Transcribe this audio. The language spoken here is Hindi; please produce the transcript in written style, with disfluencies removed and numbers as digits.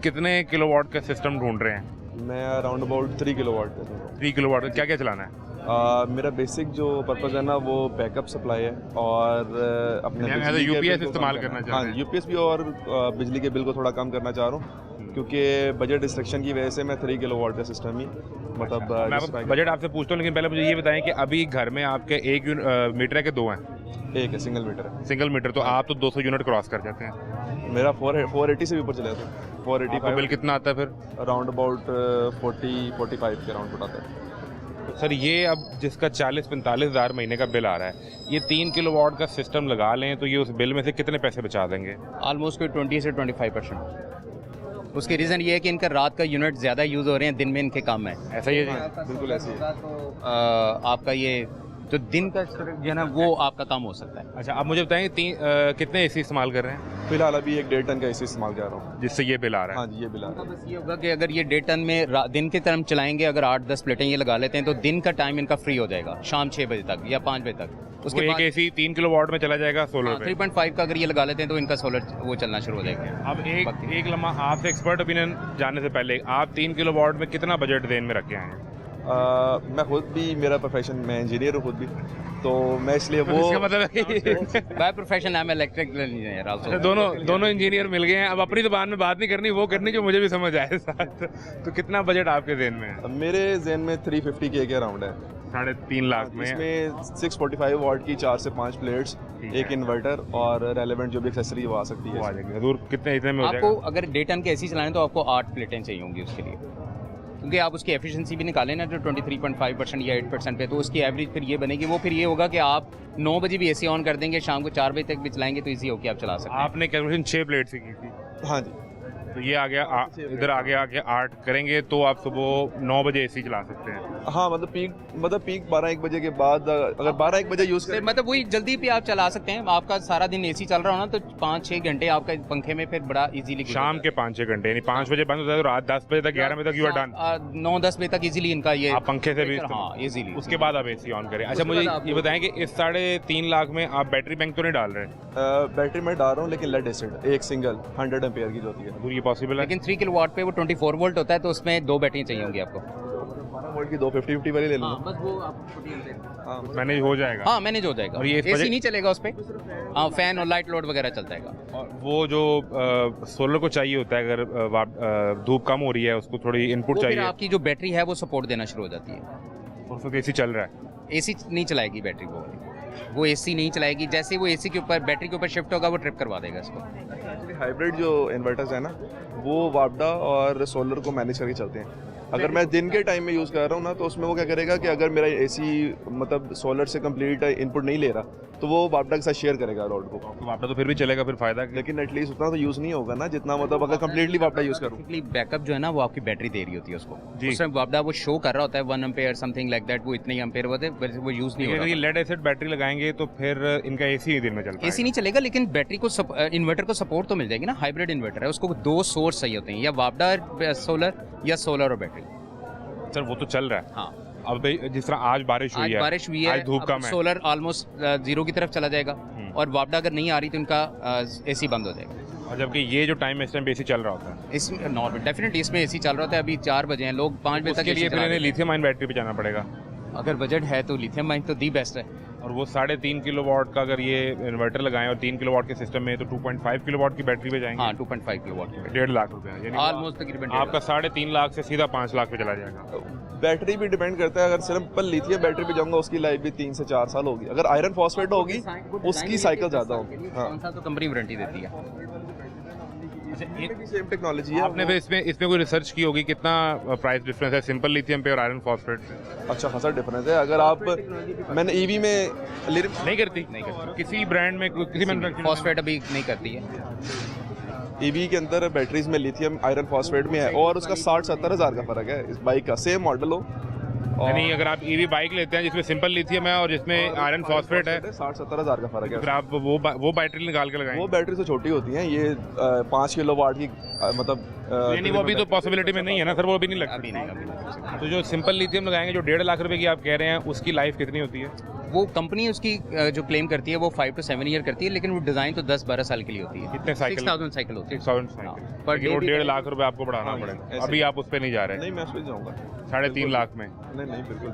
कितने किलोवाट का सिस्टम ढूंढ रहे हैं? मैं अराउंड अबाउट 3 किलोवाट का। 3 किलोवाट का क्या क्या चलाना है? मेरा बेसिक जो पर्पज़ है ना वो बैकअप सप्लाई है और अपने यानी बिजली के UPS बिल को इस्तेमाल कम करना चाह हाँ रहे हैं। यूपीएस भी और बिजली के बिल को थोड़ा कम करना चाह रहा हूँ क्योंकि बजट रिस्ट्रिक्शन की वजह से मैं 3 किलोवाट का सिस्टम ही मतलब मैं बजट आपसे पूछता हूँ, लेकिन पहले मुझे ये बताएं कि अभी घर में आपके एक मीटर है कि दो हैं? एक है, सिंगल मीटर है। सिंगल मीटर, तो आप तो 200 यूनिट क्रॉस कर जाते हैं। मेरा 480 से भी ऊपर चला जाता है। 480 बिल कितना आता है फिर? अराउंड अबाउट 40-45 के अराउंड आता है। सर ये अब जिसका 40-45 हज़ार महीने का बिल आ रहा है, ये 3 किलोवाट का सिस्टम लगा लें तो ये उस बिल में से कितने पैसे बचा देंगे? ऑलमोस्ट कोई 20 से 25%। उसकी रीज़न ये है कि इनका रात का यूनिट ज़्यादा यूज़ हो रहे हैं, दिन में इनके कम है। ऐसा ही है जी? बिल्कुल ऐसे ही है। आपका ये जो दिन का जो है ना वो आपका कम हो सकता है। अच्छा, आप मुझे बताएं कितने एसी इस्तेमाल कर रहे हैं फिलहाल अभी 1.5 टन का एसी इस्तेमाल कर रहा हूँ जिससे ये बिल आ रहा है? हाँ जी, ये बिल आ रहा है। बस ये होगा कि अगर ये 1.5 टन में दिन के तरफ चलाएंगे, अगर 8-10 प्लेटें ये लगा लेते हैं तो दिन का टाइम इनका फ्री हो जाएगा शाम 6 बजे तक या 5 बजे तक। उसके एक एसी 3 किलोवाट में चला जाएगा सोलर पे। 3.5 का अगर ये लगा लेते हैं तो इनका सोलर वो चलना शुरू हो जाएगा। अब एक लम्हा आपसे एक्सपर्ट ओपिनियन जानने से पहले, आप 3 किलोवाट में कितना बजट देन में रखे हैं? मैं खुद भी, मेरा प्रोफेशन, मैं इंजीनियर हूँ खुद भी, तो मैं इसलिए वो इसका मतलब by profession I am electrical engineer also. दोनों इंजीनियर मिल गए हैं। अब अपनी ज़बान में बात नहीं करनी, वो करनी जो मुझे भी समझ आए साथ। तो कितना बजट आपके जेन में है? मेरे जेन में 350 के अराउंड है। 3.5 लाख में? इसमें 645 वाट की 4 से 5 प्लेट्स, एक इन्वर्टर और रेलेवेंट जो भी एक्सेसरी वो आ सकती है। वो आ जाएगी। दूर कितने इतने में हो आपको जाएगा? अगर 1.5 टन के एसी चलाने तो आपको 8 प्लेटें चाहिए होंगी उसके लिए, क्योंकि आप उसकी एफिशिएंसी भी निकालें ना जो 23.5% या 8% पे, तो उसकी एवरेज फिर ये बनेगी। वो फिर ये होगा कि आप 9 बजे भी एसी ऑन कर देंगे, शाम को 4 बजे तक भी चलाएंगे तो इजी होकर आप चला सकते हैं। आपने कैलकुलेशन 6 प्लेट से की थी? हाँ जी। तो ये आ गया इधर आगे आके 8 करेंगे तो आप सुबह 9 बजे एसी चला सकते हैं। हाँ मतलब पीक 12-1 बजे के बाद, अगर 12-1 बजे यूज़ करें मतलब वही जल्दी भी आप चला सकते हैं। आपका सारा दिन एसी चल रहा हो ना तो 5-6 घंटे आपका पंखे में फिर बड़ा इजीली शाम के 5-6 घंटे, यानी 5 बजे बंद होता है तो रात 10 बजे तक 11 बजे तक यू आर डन। 9-10 बजे तक इजीली इनका ये आप पंखे से भी हाँ इजीली। उसके बाद आप एसी ऑन करें। अच्छा मुझे ये बताएं कि इस 3.5 लाख में आप बैटरी बैंक तो नहीं डाल रहे? बैटरी में डाल रहा हूँ, लेकिन लेड एसिड एक सिंगल 100 एम्पेयर की जो होती है। ये पॉसिबल है? लेकिन 3 किलोवाट पे वो 24 वोल्ट होता है तो उसमें 2 बैटरियाँ चाहिए होंगी आपको। 12 वोल्ट की 250 वाली ले लूँगा। बस वो आप मैनेज हो जाएगा? हाँ मैनेज हो जाएगा। और ये एसी नहीं चलेगा उस पर, हाँ फैन और लाइट लोड वगैरह चलता है। और वो जो सोलर को चाहिए होता है, अगर धूप कम हो रही है उसको थोड़ी इनपुट चाहिए, आपकी जो बैटरी है वो सपोर्ट देना शुरू हो जाती है। उस वक्त एसी चल रहा है? एसी नहीं चलाएगी बैटरी वो एसी नहीं चलाएगी। जैसे वो एसी के ऊपर बैटरी के ऊपर शिफ्ट होगा वो ट्रिप करवा देगा इसको। एक्चुअली हाइब्रिड जो इन्वर्टर्स है ना वो वापडा और सोलर को मैनेज करके चलते हैं। अगर मैं दिन के टाइम में यूज़ कर रहा हूँ ना तो उसमें वो क्या करेगा कि अगर मेरा एसी मतलब सोलर से कंप्लीट इनपुट नहीं ले रहा तो वो वापडा के साथ शेयर करेगा लोड को। तो वापडा तो फिर भी चलेगा, फिर फायदा। लेकिन एटलीस्ट उतना तो यूज़ नहीं होगा ना जितना मतलब अगर कंप्लीटली वापडा यूज़ करूँ। बैकअप जो है ना वो आपकी बैटरी दे रही होती है उसको। जी। उसमें वापडा वो शो कर रहा होता है 1 एम्पेयर समथिंग लाइक दैट, वो इतने एम्पेयर होते हैं, वो यूज़ नहीं होगा। अगर ये लेड एसिड बैटरी लगाएंगे तो फिर इनका एसी दिन में चलता है? एसी नहीं चलेगा, लेकिन बैटरी को इन्वर्टर को सपोर्ट तो मिल जाएगी ना। हाइब्रिड इन्वर्टर है, उसको 2 सोर्स चाहिए होते हैं, या वापडा सोलर या सोलर और बैटरी। सर वो तो चल रहा है। हाँ अब जिस तरह आज बारिश हुई है, आज धूप कम है, सोलर ऑलमोस्ट 0 की तरफ चला जाएगा और वापडा अगर नहीं आ रही तो इनका एसी बंद हो जाएगा। और जबकि ये जो टाइम है इस टाइम एसी चल रहा होता है? इसमें नॉर्मल डेफिनेटली इसमें एसी चल रहा होता है। अभी 4 बजे हैं, लोग 5 बजे तक के लिए फिर इन्हें लिथियम आयन बैटरी पे जाना पड़ेगा। अगर बजट है तो लिथियम आयन तो दी बेस्ट है। और वो 3.5 किलोवाट का अगर ये इन्वर्टर लगाएं और 3 किलोवाट के सिस्टम में तो 2.5 किलोवाट की बैटरी पे जाएंगे। हाँ 2.5 किलोवाट की 1.5 लाख रुपया, यानी ऑलमोस्ट तकरीबन आपका 3.5 लाख से सीधा 5 लाख पे चला जाएगा। बैटरी भी डिपेंड करता है। अगर सिंपल लिथियम बैटरी पे जाऊंगा उसकी लाइफ भी 3 से 4 साल होगी। अगर आयरन फॉस्फेट होगी उसकी साइकिल ज़्यादा होगी। हाँ तो कंपनी वारंटी देती है। सेम टेक्नोलॉजी है। आपने फिर इसमें कोई रिसर्च की होगी कितना प्राइस डिफरेंस है सिंपल लिथियम पे और आयरन फॉस्फेट पे? अच्छा खासा डिफरेंस है। अगर आप मैंने ईवी में नहीं करती किसी ब्रांड में, किसी मैन्युफैक्चरर फॉस्फेट अभी नहीं करती है। ईवी के अंदर बैटरीज में लिथियम आयरन फॉस्फेट में है और उसका 60-70 हज़ार का फर्क है। इस बाइक का सेम मॉडल हो, यानी अगर आप ईवी बाइक लेते हैं जिसमें सिंपल लिथियम है और जिसमें आयरन फॉस्फेट है, 60-70 हज़ार का फर्क है। फिर आप वो बैटरी निकाल के लगाएंगे? वो बैटरी से छोटी होती हैं, ये 5 किलोवाट की मतलब यानी वो अभी तो पॉसिबिलिटी में नहीं है ना सर, वो अभी नहीं लगता। अभी नहीं तो जो सिंपल लिथियम लगाएंगे जो 1.5 लाख रुपए की आप कह रहे हैं उसकी लाइफ कितनी होती है? वो कंपनी उसकी जो क्लेम करती है वो 5 to 7 ईयर करती है, लेकिन वो डिज़ाइन तो 10-12 साल के लिए होती है। कितने साइकिल? 6000 साइकिल होती है। 6000 हाँ, साइकिल पर लेकिन वो डे 1.5 लाख रुपए आपको बढ़ाना हाँ, पड़ेगा। ऐसे- अभी आप उस पे नहीं जा रहे? नहीं, मैं उस पर जाऊँगा। 3.5 लाख में? नहीं नहीं, बिल्कुल।